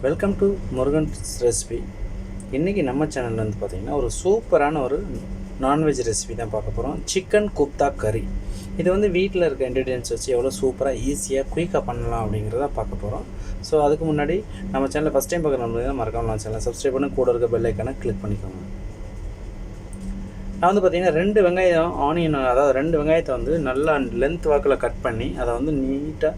Welcome to Murugan's recipe. இன்றைக்கி நம்ம சேனலில் வந்து பார்த்திங்கன்னா ஒரு சூப்பரான ஒரு நான்வெஜ் ரெசிபி தான் பார்க்க போகிறோம். சிக்கன் குப்தா கறி. இது வந்து வீட்டில் இருக்க இன்க்ரீடியன்ஸ் வச்சு எவ்வளோ சூப்பராக ஈஸியாக குயிக்காக பண்ணலாம் அப்படிங்கிறத பார்க்க போகிறோம். ஸோ அதுக்கு முன்னாடி நம்ம சேனலில் ஃபஸ்ட் டைம் பார்க்குற நம்மளுக்கு மறக்காம நம்ம சேனலை சப்ஸ்கிரைப் பண்ணி கூட இருக்க பெல் ஐக்கானை கிளிக் பண்ணிக்கோங்க. நான் வந்து பார்த்திங்கன்னா 2 வெங்காயம் ஆனியன், அதாவது 2 வெங்காயத்தை வந்து நல்லா லென்த் வாக்கில் கட் பண்ணி அதை வந்து நீட்டாக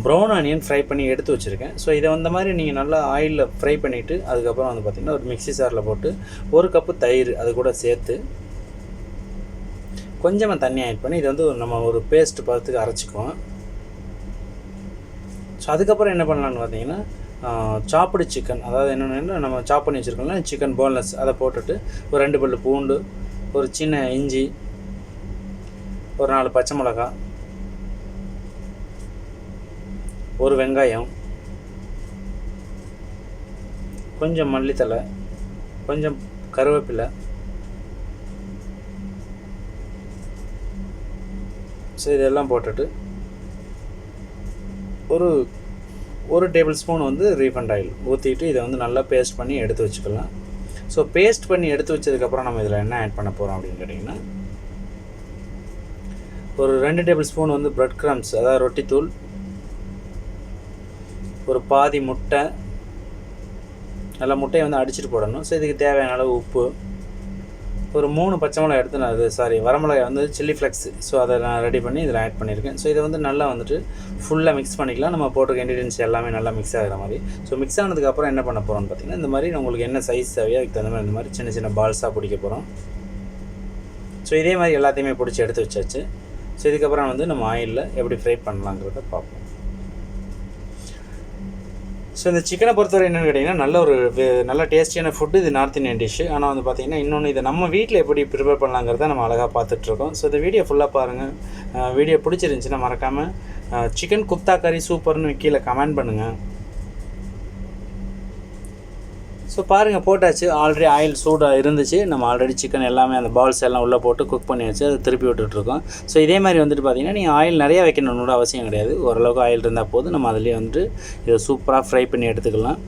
ப்ரௌன் ஆனியன் ஃப்ரை பண்ணி எடுத்து வச்சுருக்கேன். ஸோ இதை அந்த மாதிரி நீங்கள் நல்லா ஆயிலில் ஃப்ரை பண்ணிவிட்டு அதுக்கப்புறம் வந்து பார்த்திங்கன்னா ஒரு மிக்ஸி ஜாரில் போட்டு 1 கப்பு தயிர் அது கூட சேர்த்து கொஞ்சமாக தண்ணி ஆட் பண்ணி இதை வந்து நம்ம ஒரு பேஸ்ட் பார்த்துக்கு அரைச்சிக்குவோம். ஸோ அதுக்கப்புறம் என்ன பண்ணலான்னு பார்த்தீங்கன்னா சாப்பிடு சிக்கன், அதாவது என்னென்னா நம்ம சாப் பண்ணி வச்சுருக்கோம்ல சிக்கன் போன்லெஸ், அதை போட்டுட்டு ஒரு 2 பல்லு பூண்டு, ஒரு சின்ன இஞ்சி, ஒரு 4 பச்சை மிளகாய், ஒரு வெங்காயம், கொஞ்சம் மல்லித்தலை, கொஞ்சம் கருவேப்பிலை, ஸோ இதெல்லாம் போட்டுட்டு ஒரு டேபிள் ஸ்பூன் வந்து ரீஃபண்ட் ஆயில் ஊற்றிட்டு இதை வந்து நல்லா பேஸ்ட் பண்ணி எடுத்து வச்சுக்கலாம். ஸோ பேஸ்ட் பண்ணி எடுத்து வச்சதுக்கப்புறம் நம்ம இதில் என்ன ஆட் பண்ண போகிறோம் அப்படின்னு கேட்டிங்கன்னா ஒரு 2 டேபிள் ஸ்பூன் வந்து பிரெட் கிரம்ஸ், அதாவது ரொட்டித்தூள், ஒரு பாதி முட்டை, நல்லா முட்டையை வந்து அடிச்சுட்டு போடணும். ஸோ இதுக்கு தேவையான அளவு உப்பு, ஒரு 3 பச்சை மிளகாய் எடுத்து நான் வரமிளகாய் வந்து சில்லி ஃப்ளெக்ஸ், ஸோ அதை நான் ரெடி பண்ணி இதில் ஆட் பண்ணியிருக்கேன். ஸோ இதை வந்து நல்லா வந்துட்டு ஃபுல்லாக மிக்ஸ் பண்ணிக்கலாம். நம்ம போட்டிருக்க இன்க்ரீடியன்ஸ் எல்லாமே நல்லா மிக்ஸ் ஆகிற மாதிரி. ஸோ மிக்ஸ் ஆனதுக்கப்புறம் என்ன பண்ண போகிறோம்னு பார்த்திங்கன்னா இந்த மாதிரி உங்களுக்கு என்ன சைஸ் தேவையோ அதுக்கு தகுந்த மாதிரி இந்த மாதிரி சின்ன சின்ன பால்ஸாக பிடிக்க போகிறோம். ஸோ இதே மாதிரி எல்லாத்தையுமே பிடிச்சி எடுத்து வச்சாச்சு. ஸோ இதுக்கப்புறம் வந்து நம்ம ஆயிலில் எப்படி ஃப்ரை பண்ணலாங்கிறத பார்ப்போம். ஸோ இந்த சிக்கனை பொறுத்தவரை என்னென்னு கேட்டிங்கன்னா நல்ல டேஸ்டியான ஃபுட்டு. இது நார்த் இந்தியன் டிஷ்ஷு. ஆனால் வந்து பார்த்திங்கன்னா இன்னொன்று இதை நம்ம வீட்டில் எப்படி ப்ரிப்பேர் பண்ணலாங்கிறத நம்ம அழகாக பார்த்துட்ருக்கோம். ஸோ இந்த வீடியோ ஃபுல்லாக பாருங்கள். வீடியோ பிடிச்சிருந்துச்சின்னா மறக்காமல் சிக்கன் குப்தா கறி சூப்பர்னு கீழே கமெண்ட் பண்ணுங்கள். ஸோ பாருங்கள், போட்டாச்சு. ஆல்ரெடி ஆயில் சூடாக இருந்துச்சு. நம்ம ஆல்ரெடி சிக்கன் எல்லாமே அந்த பால்ஸ் எல்லாம் உள்ளே போட்டு குக் பண்ணி வச்சு அதை திருப்பி விட்டுட்ருக்கோம். ஸோ இதே மாதிரி வந்துட்டு பார்த்திங்கன்னா நீங்கள் ஆயில் நிறையா வைக்கணும்னு அவசியம் கிடையாது. ஓரளவுக்கு ஆயில் இருந்தால் போதும். நம்ம அதிலே வந்துட்டு இதை சூப்பராக ஃப்ரை பண்ணி எடுத்துக்கலாம்.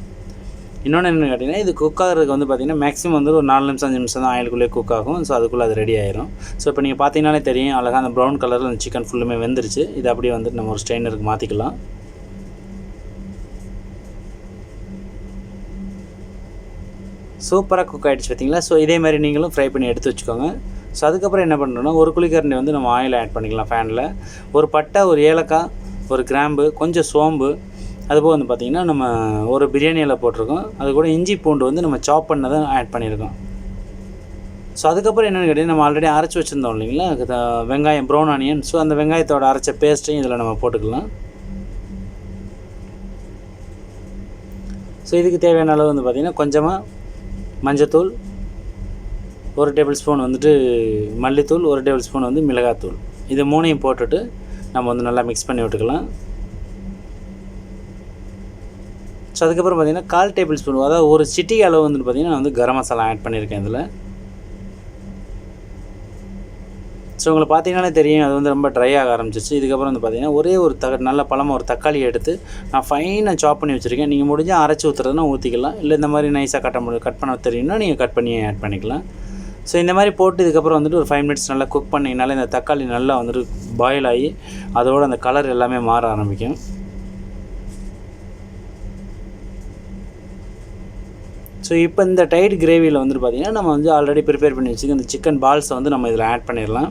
இன்னொன்று என்னென்னு கேட்டிங்கன்னா இது குக் ஆகிறதுக்கு வந்து பார்த்திங்கன்னா மேக்ஸிமம் வந்து ஒரு 4 நிமிஷம் 5 நிமிஷம் தான் ஆயிலுக்குள்ளே குக் ஆகும். ஸோ அதுக்குள்ளே அது ரெடி ஆயிரும். ஸோ இப்போ நீங்கள் பார்த்தீங்கன்னாலே தெரியும், அழகாக அந்த ப்ரௌன் கலரில் அந்த சிக்கன் ஃபுல்லுமே வெந்துருச்சு. இது அப்படியே வந்துட்டு நம்ம ஒரு ஸ்ட்ரெயினருக்கு மாற்றிக்கலாம். சூப்பராக குக் ஆகிடுச்சு பார்த்திங்களா. ஸோ இதே மாதிரி நீங்களும் ஃப்ரை பண்ணி எடுத்து வச்சுக்கோங்க. ஸோ அதுக்கப்புறம் என்ன பண்ணுறோன்னா ஒரு குழிக்கரண்டி வந்து நம்ம ஆயில் ஆட் பண்ணிக்கலாம் ஃபேனில். ஒரு பட்டை, ஒரு ஏலக்காய், ஒரு கிராம்பு, கொஞ்சம் சோம்பு, அதுபோல் வந்து பார்த்திங்கன்னா நம்ம ஒரு பிரியாணி இலை போட்டிருக்கோம். அது கூட இஞ்சி பூண்டு வந்து நம்ம சாப் பண்ணதை ஆட் பண்ணியிருக்கோம். ஸோ அதுக்கப்புறம் என்னென்னு கேட்டிங்கன்னா நம்ம ஆல்ரெடி அரைச்சி வச்சுருந்தோம் இல்லைங்களா வெங்காயம், ப்ரௌன் ஆனியன். ஸோ அந்த வெங்காயத்தோட அரைச்ச பேஸ்ட்டையும் இதில் நம்ம போட்டுக்கலாம். ஸோ இதுக்கு தேவையான அளவு வந்து பார்த்திங்கன்னா கொஞ்சமாக மஞ்சத்தூள், 1 டேபிள் ஸ்பூன் வந்துட்டு மல்லித்தூள், 1 டேபிள் ஸ்பூன் வந்து மிளகாத்தூள். இது 3ஐயும் போட்டுட்டு நம்ம வந்து நல்லா மிக்ஸ் பண்ணி விட்டுக்கலாம். ஸோ அதுக்கப்புறம் பார்த்திங்கன்னா 1/4 டேபிள் ஸ்பூன், அதாவது ஒரு சிட்டிகை அளவு வந்துட்டு பார்த்திங்கன்னா நான் வந்து கரம் மசாலா ஆட் பண்ணியிருக்கேன் இதில். ஸோ உங்களுக்கு பார்த்தீங்கன்னாலே தெரியும் அது வந்து ரொம்ப ட்ரை ஆக ஆரம்பிச்சிச்சு. இதுக்கப்புறம் வந்து பார்த்திங்கன்னா ஒரே ஒரு நல்ல பழமாக ஒரு தக்காளி எடுத்து நான் ஃபைனாக சாப் பண்ணி வச்சுருக்கேன். நீங்கள் முடிஞ்சால் அரைச்சி ஊற்றுறதுனா ஊற்றிக்கலாம். இல்லை இந்த மாதிரி நைஸாக கட் பண்ண தெரியும்னா நீங்கள் கட் பண்ணி ஆட் பண்ணிக்கலாம். ஸோ இந்த மாதிரி போட்டு இதுக்கப்புறம் வந்துட்டு ஒரு 5 மினிட்ஸ் நல்லா குக் பண்ணிங்கனாலே இந்த தக்காளி நல்லா வந்துட்டு பாயில் ஆகி அதோட அந்த கலர் எல்லாமே மாற ஆரம்பிக்கும். ஸோ இப்போ இந்த டைட் கிரேவியில் வந்துட்டு பார்த்திங்கன்னா நம்ம வந்து ஆல்ரெடி ப்ரிப்பேர் பண்ணி வச்சுக்க இந்த சிக்கன் பால்ஸை வந்து நம்ம இதில் ஆட் பண்ணிடலாம்.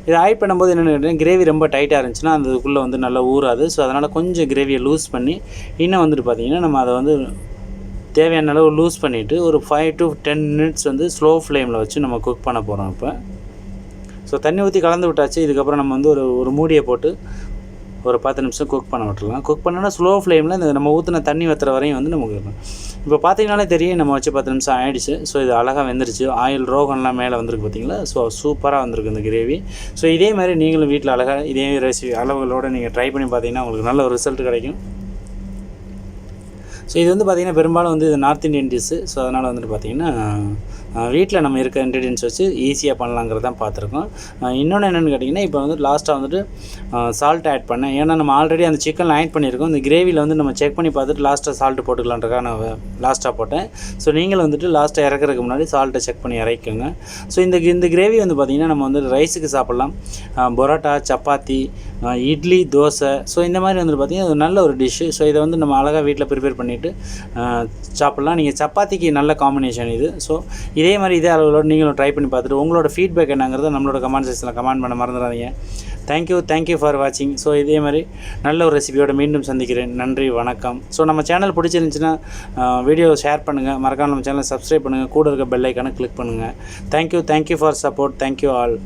இதை ஆட் பண்ணும்போது என்னென்னு கேட்டிங்கன்னா கிரேவி ரொம்ப டைட்டாக இருந்துச்சுன்னா அதுக்குள்ளே வந்து நல்லா ஊறாது. ஸோ அதனால் கொஞ்சம் கிரேவியை லூஸ் பண்ணி இன்னும் வந்துட்டு பார்த்திங்கன்னா நம்ம அதை வந்து தேவையான அளவு லூஸ் பண்ணிவிட்டு ஒரு 5 to 10 மினிட்ஸ் வந்து ஸ்லோ ஃப்ளேமில் வச்சு நம்ம குக் பண்ண போகிறோம். இப்போ ஸோ தண்ணி ஊற்றி கலந்து விட்டாச்சு. இதுக்கப்புறம் நம்ம வந்து ஒரு மூடியை போட்டு ஒரு 10 நிமிஷம் குக் பண்ண விட்டுருலாம். குக் பண்ணோன்னா ஸ்லோ ஃப்ளேமில் இந்த நம்ம ஊற்றின தண்ணி வற்றுற வரையும் வந்து நமக்கு இருக்கும். இப்போ பார்த்தீங்கன்னாலே தெரியும் நம்ம வச்சு 10 நிமிஷம் ஆகிடுச்சு. ஸோ இது அழகாக வெந்துருச்சு. ஆயில் ரோகன்லாம் மேலே வந்திருக்கு பார்த்திங்களா. ஸோ சூப்பராக வந்திருக்கு இந்த கிரேவி. ஸோ இதே மாதிரி நீங்களும் வீட்டில் அழகாக இதே ரெசிபி அளவுகளோடு நீங்கள் ட்ரை பண்ணி பார்த்தீங்கன்னா உங்களுக்கு நல்ல ஒரு ரிசல்ட் கிடைக்கும். ஸோ இது வந்து பார்த்திங்கன்னா பெரும்பாலும் வந்து இது நார்த் இந்தியன் டிஷ்ஷு. ஸோ அதனால் வந்துட்டு பார்த்திங்கன்னா வீட்டில் நம்ம இருக்க இன்க்ரீடியன்ஸ் வச்சு ஈஸியாக பண்ணலாங்கிறது தான் பார்த்துருக்கோம். இன்னொன்று என்னென்னு கேட்டிங்கன்னா, இப்போ வந்து லாஸ்ட்டாக வந்துட்டு சால்ட் ஆட் பண்ணேன். ஏன்னா நம்ம ஆல்ரெடி அந்த சிக்கனில் ஆட் பண்ணியிருக்கோம். இந்த கிரேவியில் வந்து நம்ம செக் பண்ணி பார்த்துட்டு லாஸ்ட்டாக சால்ட்டு போட்டுக்கலான்றக்காக நான் லாஸ்ட்டாக போட்டேன். ஸோ நீங்களும் வந்துட்டு லாஸ்ட்டாக இறக்குறதுக்கு முன்னாடி சால்ட்டை செக் பண்ணி இறக்கிக்கோங்க. ஸோ இந்த கிரேவி வந்து பார்த்திங்கன்னா நம்ம வந்து ரைஸுக்கு சாப்பிட்லாம், பரோட்டா, சப்பாத்தி, இட்லி, தோசை. ஸோ இந்த மாதிரி வந்து பார்த்திங்கன்னா அது நல்ல ஒரு டிஷ்ஷு. ஸோ இதை வந்து நம்ம அழகாக வீட்டில் ப்ரிப்பேர் பண்ணிவிட்டு சாப்பிட்லாம். நீங்கள் சப்பாத்திக்கு நல்ல காம்பினேஷன் இது. ஸோ இதே மாதிரி இதே அளவுகளோடு நீங்களும் ட்ரை பண்ணி பார்த்துட்டு உங்களோட ஃபீட்பேக் என்னங்கிறத நம்மளோட கமெண்ட் செக்ஷனில் கமெண்ட் பண்ண மறந்துடாதீங்க. தேங்க்யூ ஃபார் வாட்சிங். ஸோ இதே மாதிரி நல்ல ஒரு ரெசிபியோடு மீண்டும் சந்திக்கிறேன். நன்றி, வணக்கம். ஸோ நம்ம சேனல் பிடிச்சிருந்துச்சின்னா வீடியோ ஷேர் பண்ணுங்கள், மறக்காம நம்ம சேனலை சப்ஸ்கிரைப் பண்ணுங்கள், கூட இருக்க பெல் ஐக்கானை கிளிக் பண்ணுங்கள். Thank you for support. Thank you all.